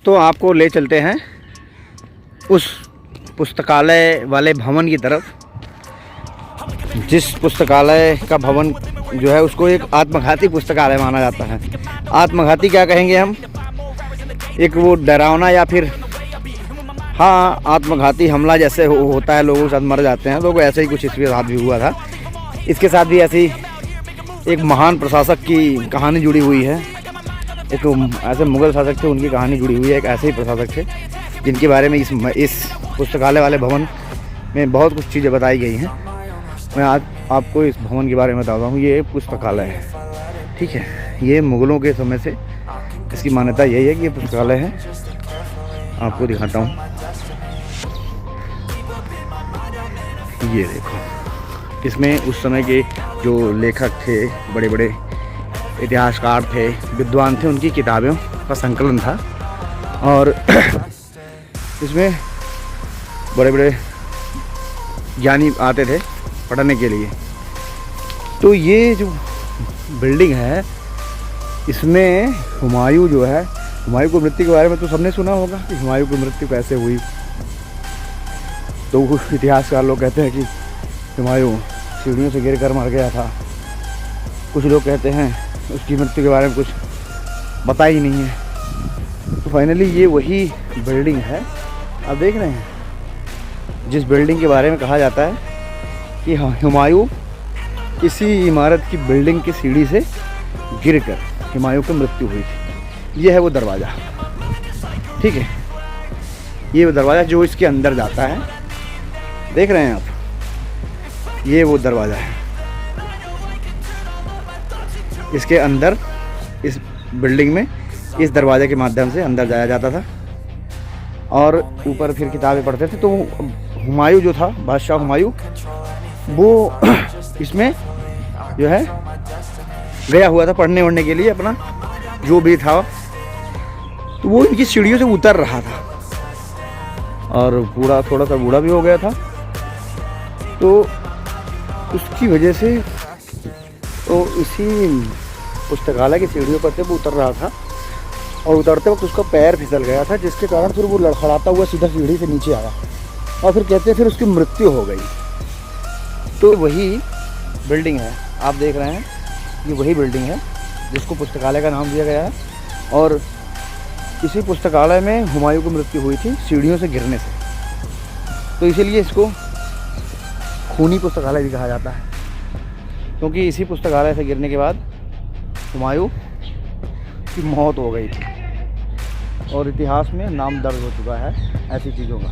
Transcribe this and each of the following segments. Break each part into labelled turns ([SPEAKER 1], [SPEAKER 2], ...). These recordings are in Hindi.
[SPEAKER 1] तो आपको ले चलते हैं उस पुस्तकालय वाले भवन की तरफ, जिस पुस्तकालय का भवन जो है उसको एक आत्मघाती पुस्तकालय माना जाता है। आत्मघाती क्या कहेंगे हम, एक वो डरावना या फिर हाँ आत्मघाती हमला जैसे होता है, लोगों के साथ मर जाते हैं लोग, ऐसे ही कुछ इसके साथ भी हुआ था। इसके साथ भी ऐसी एक महान प्रशासक की कहानी जुड़ी हुई है। एक ऐसे मुग़ल शासक थे, उनकी कहानी जुड़ी हुई है। एक ऐसे ही प्रशासक थे जिनके बारे में इस पुस्तकालय वाले भवन में बहुत कुछ चीज़ें बताई गई हैं। मैं आज आपको इस भवन के बारे में बताता हूँ। ये पुस्तकालय है, ठीक है। ये मुग़लों के समय से इसकी मान्यता यही है कि ये पुस्तकालय है। आपको दिखाता हूँ, ये देखो। इसमें उस समय के जो लेखक थे, बड़े बड़े इतिहासकार थे, विद्वान थे, उनकी किताबों का संकलन था। और इसमें बड़े बड़े ज्ञानी आते थे पढ़ने के लिए। तो ये जो बिल्डिंग है, इसमें हुमायूं जो है, हुमायूं की मृत्यु के बारे में तो सबने सुना होगा कि हुमायूं की मृत्यु कैसे हुई। तो इतिहासकार लोग कहते हैं कि हुमायूं सीढ़ियों से गिर कर मर गया था। कुछ लोग कहते हैं उसकी मृत्यु के बारे में कुछ पता ही नहीं है। तो फाइनली ये वही बिल्डिंग है, आप देख रहे हैं, जिस बिल्डिंग के बारे में कहा जाता है कि हुमायूं किसी इमारत की बिल्डिंग की सीढ़ी से गिरकर हुमायूं की मृत्यु हुई थी। ये है वो दरवाज़ा, ठीक है। ये वो दरवाज़ा जो इसके अंदर जाता है, देख रहे हैं आप, ये वो दरवाज़ा है। इसके अंदर इस बिल्डिंग में इस दरवाजे के माध्यम से अंदर जाया जाता था और ऊपर फिर किताबें पढ़ते थे। तो हुमायूं जो था, बादशाह हुमायूं, वो इसमें जो है गया हुआ था पढ़ने वढ़ने के लिए, अपना जो भी था। तो वो इनकी सीढ़ियों से उतर रहा था और बूढ़ा, थोड़ा सा बूढ़ा भी हो गया था। तो उसकी वजह से तो इसी पुस्तकालय की सीढ़ियों पर से वो उतर रहा था और उतरते वक्त उसका पैर फिसल गया था, जिसके कारण फिर वो लड़खड़ाता हुआ सीधा सीढ़ी से नीचे आया और फिर कहते हैं फिर उसकी मृत्यु हो गई। तो वही बिल्डिंग है, आप देख रहे हैं, ये वही बिल्डिंग है जिसको पुस्तकालय का नाम दिया गया है। और इसी पुस्तकालय में हुमायूं की मृत्यु हुई थी सीढ़ियों से गिरने से, तो इसीलिए इसको खूनी पुस्तकालय भी कहा जाता है, क्योंकि इसी पुस्तकालय से गिरने के बाद हुमायूं की मौत हो गई थी और इतिहास में नाम दर्ज हो चुका है ऐसी चीज़ों का।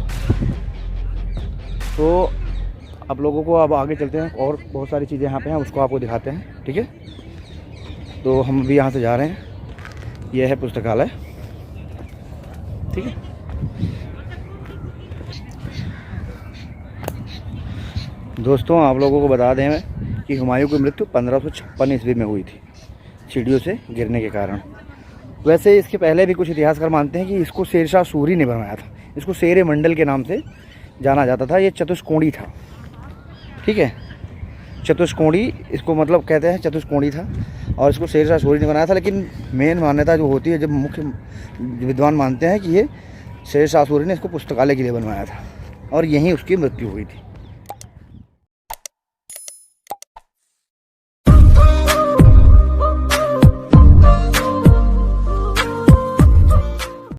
[SPEAKER 1] तो आप लोगों को अब आगे चलते हैं और बहुत सारी चीज़ें यहाँ पे हैं, उसको आपको दिखाते हैं, ठीक है। तो हम भी यहाँ से जा रहे हैं। यह है पुस्तकालय, ठीक है। दोस्तों आप लोगों को बता दें कि हुमायूं की मृत्यु 1556 ईस्वी में हुई थी सीढ़ियों से गिरने के कारण। वैसे इसके पहले भी कुछ इतिहासकार मानते हैं कि इसको शेरशाह सूरी ने बनवाया था। इसको शेर मंडल के नाम से जाना जाता था। ये चतुष्कोणी था, ठीक है। चतुष्कोणी इसको मतलब कहते हैं, चतुष्कोणी था और इसको शेरशाह सूरी ने बनाया था। लेकिन मेन मान्यता जो होती है, जब मुख्य विद्वान मानते हैं कि ये शेरशाह सूरी ने इसको पुस्तकालय के लिए बनवाया था और यहीं उसकी मृत्यु हुई थी।